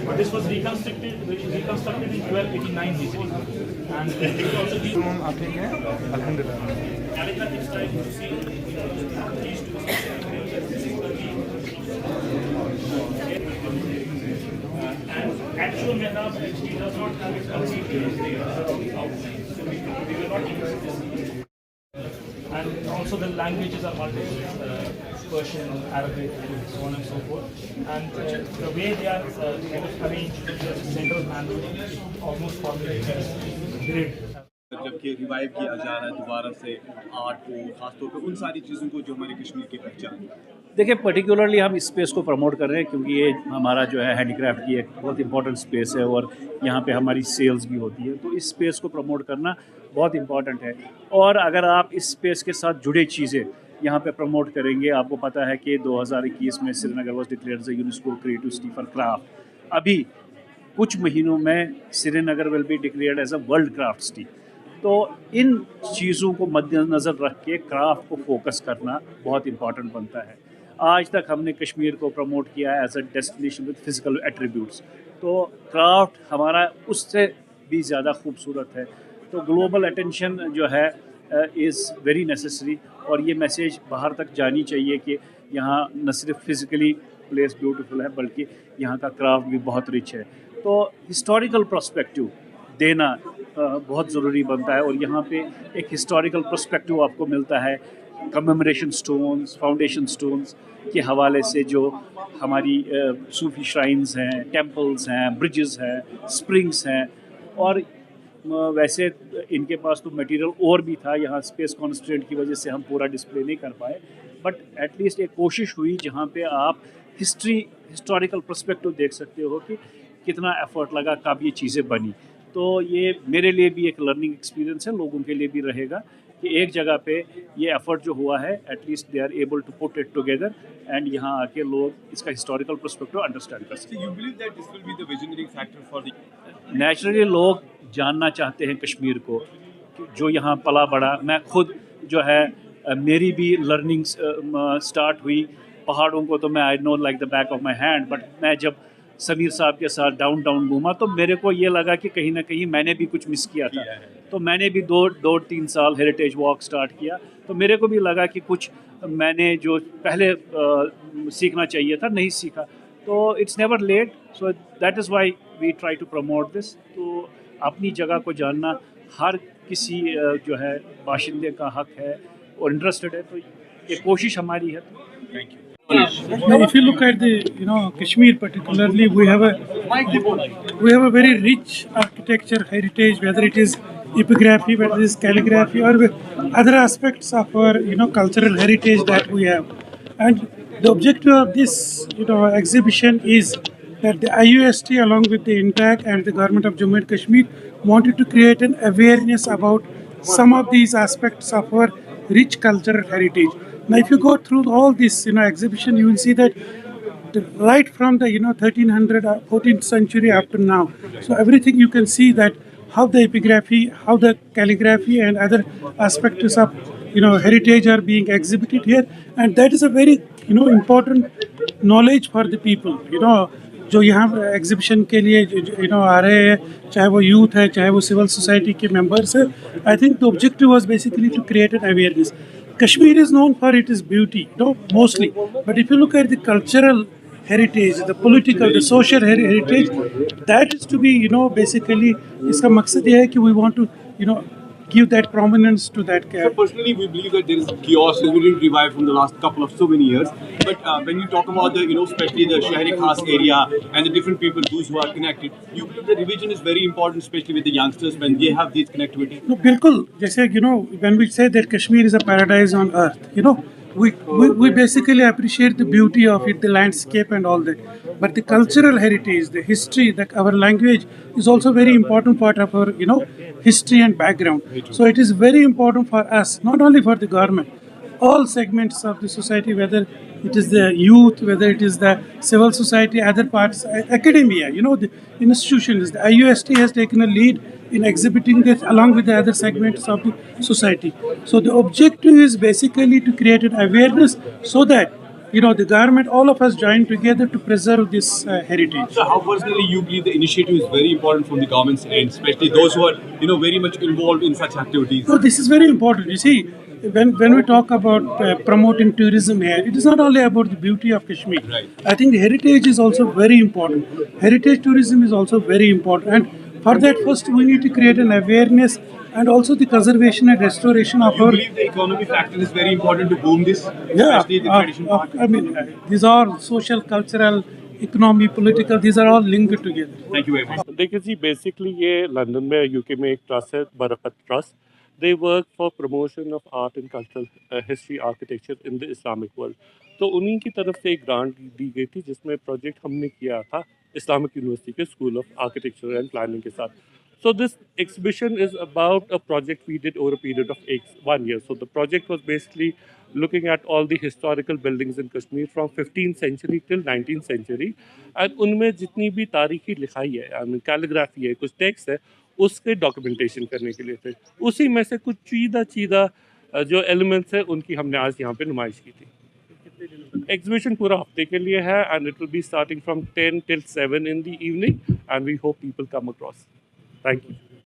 But this was reconstructed in 1289 BC, and it could also be आप ठीक हैं? अल्हम्दुलिल्लाह। calligraphic style. You see, these two and actual mihrab actually does not have its complete outline, so we will not use this. And also the languages are multiple, Persian, Arabic, so on and so forth. And the way they are kind of arranged, the central panel almost formulates as grid. جبکہ revive کیا جا رہا ہے دوبارہ سے art کو، خاص طور پہ ان ساری چیزوں کو جو ہمارے کشمیر کی پہچان ہے. دیکھیں پرٹیکولرلی ہم اسپیس کو پروموٹ کر رہے ہیں کیونکہ یہ ہمارا جو ہے ہینڈی کرافٹ کی ایک بہت امپورٹنٹ اسپیس ہے اور یہاں پہ ہماری سیلز بھی ہوتی ہے، تو اس اسپیس کو پروموٹ کرنا بہت امپورٹنٹ ہے. اور اگر آپ اس اسپیس کے ساتھ جڑے چیزیں یہاں پہ پروموٹ کریں گے، آپ کو پتہ ہے کہ 2021 میں Srinagar was declared as a UNESCO creative city for craft. ابھی کچھ مہینوں میں Srinagar will be declared as a world craft city. تو ان چیزوں کو مد نظر رکھ کے کرافٹ کو فوکس کرنا بہت امپورٹنٹ بنتا ہے. آج تک ہم نے کشمیر کو پروموٹ کیا ہے as a destination with physical attributes, تو کرافٹ ہمارا اس سے بھی زیادہ خوبصورت ہے. تو گلوبل اٹینشن جو ہے از ویری نیسیسری، اور یہ میسیج باہر تک جانی چاہیے کہ یہاں نہ صرف فزیکلی پلیس بیوٹیفل ہے بلکہ یہاں کا کرافٹ بھی بہت رچ ہے. تو ہسٹوریکل پرسپیکٹیو دینا بہت ضروری بنتا ہے، اور یہاں پہ ایک ہسٹوریکل پرسپیکٹیو آپ کو ملتا ہے کمیموریشن سٹونز، فاؤنڈیشن سٹونز کے حوالے سے، جو ہماری صوفی شرائنز ہیں، ٹیمپلز ہیں، برجز ہیں، اسپرنگس ہیں. اور ویسے ان کے پاس تو میٹیریل اور بھی تھا، یہاں اسپیس کانسٹرینٹ کی وجہ سے ہم پورا ڈسپلے نہیں کر پائے، بٹ ایٹ لیسٹ ایک کوشش ہوئی جہاں پہ آپ ہسٹوریکل پرسپیکٹیو دیکھ سکتے ہو کہ کتنا ایفرٹ لگا، کب یہ چیزیں بنی. تو یہ میرے لیے بھی ایک لرننگ ایکسپیرینس ہے، لوگوں کے لیے بھی رہے گا کہ ایک جگہ پہ یہ ایفرٹ جو ہوا ہے at least they are able to put it together, and یہاں آ کے لوگ اس کا ہسٹوریکل پرسپیکٹیو انڈرسٹینڈ کر سکیں. نیچرلی لوگ جاننا چاہتے ہیں کشمیر کو، جو یہاں پلا بڑا. میں خود جو ہے میری بھی لرننگ سٹارٹ ہوئی پہاڑوں کو، تو میں I know like the back of my hand, but میں جب سمیر صاحب کے ساتھ ڈاؤن ٹاؤن گھوما تو میرے کو یہ لگا کہ کہیں نہ کہیں میں نے بھی کچھ مس کیا تھا. تو میں نے بھی 2-3 سال ہیریٹیج واک سٹارٹ کیا، تو میرے کو بھی لگا کہ کچھ میں نے جو پہلے سیکھنا چاہیے تھا نہیں سیکھا. تو it's never late, so that is why we try to promote this. تو اپنی جگہ کو جاننا ہر کسی جو ہے باشندے کا حق ہے اور انٹرسٹڈ ہے، تو یہ کوشش ہماری ہے. Thank you. Now, if you look at the Kashmir particularly, we have a very rich architecture heritage, whether it is epigraphy, whether it is calligraphy, or other aspects of our cultural heritage that we have. And the objective of this exhibition is that the IUST along with the INTAC and the government of Jammu and Kashmir wanted to create an awareness about some of these aspects of our rich cultural heritage. Now, if you go through all this exhibition, you will see that right from the 1300 14th century up to now. So everything you can see that how the epigraphy, how the calligraphy and other aspects of heritage are being exhibited here, and that is a very important knowledge for the people. جو یہاں exhibition کے لیے آ رہے ہیں، چاہے وہ youth ہے، چاہے وہ سول سوسائٹی کے ممبرس ہیں. I think the objective was basically to create an awareness. Kashmir is known for its beauty, mostly. But if you look at the cultural heritage, the political, the social heritage, that is to be, basically, iska maqsad ye hai ki we want to, give that prominence to that. So personally, we believe that there is chaos has been revived from the last couple of so many years. But when you talk about the, especially the Shahri Khas area and the different people, those who are connected, you believe the revision is very important, especially with the youngsters when they have this connectivity. No, bilkul. Jaise, when we say that Kashmir is a paradise on earth, we basically appreciate the beauty of it, the landscape and all that. But the cultural heritage, the history, our language is also very important part of our, history and background. So it is very important for us, not only for the government, all segments of the society, whether it is the youth, whether it is the civil society, other parts, academia, the institutions. The IUST has taken a lead in exhibiting this along with the other segments of the society. So the objective is basically to create an awareness so that the government, all of us join together to preserve this heritage. So how personally you believe the initiative is very important from the government's end, especially those who are very much involved in such activities? So this is very important. You see, when we talk about promoting tourism here, it is not only about the beauty of Kashmir. Right. I think the heritage is also very important. Heritage tourism is also very important, and for that, first we need to create an awareness and also the conservation and restoration of You our. believe the economic factor is very important to boom this, Yeah, especially the tradition part? these are social, cultural, economy, political. These are all linked together. Thank you very much. देखिए जी basically ये London में UK में एक trust है बरकत trust they work for promotion of art and cultural history architecture in the Islamic world तो उन्हीं की तरफ से एक ग्रांट दी गई थी जिसमें प्रोजेक्ट हमने किया था इस्लामिक यूनिवर्सिटी के school of architecture and planning के साथ So this exhibition is about a project we did over a period of 1 year. So the project was basically looking at all the historical buildings in Kashmir from 15th century till 19th century. And उनमें जितनी भी तारीखी लिखाई है, I mean calligraphy है, कुछ text है, उसके डॉक्यूमेंटेशन करने के लिए थे. उसी में से कुछ चीदा जो एलिमेंट्स है उनकी हमने आज यहाँ पे नुमाइश की थी. एग्जीबिशन पूरा हफ्ते के लिए है and it will be starting from 10 till 7 in the evening and we hope people come across. Thank you.